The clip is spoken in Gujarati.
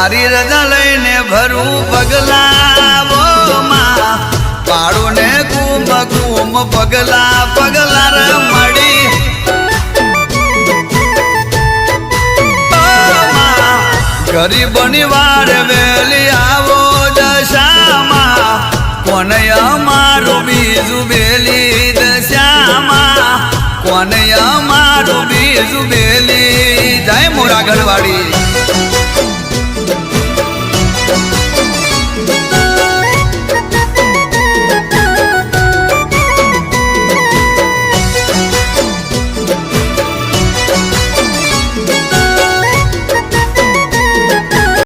તારી રજા લઈને ભરું પગલા માં પાડું ને કુમ કુમ પગલા પગલા રે મળી ગરીબની વાર વેલી આવો દશામાં કોને અમારું બીજું બેલી દશામાં કોને અમારું બીજું બેલી જય મોરા ઘરવાળી।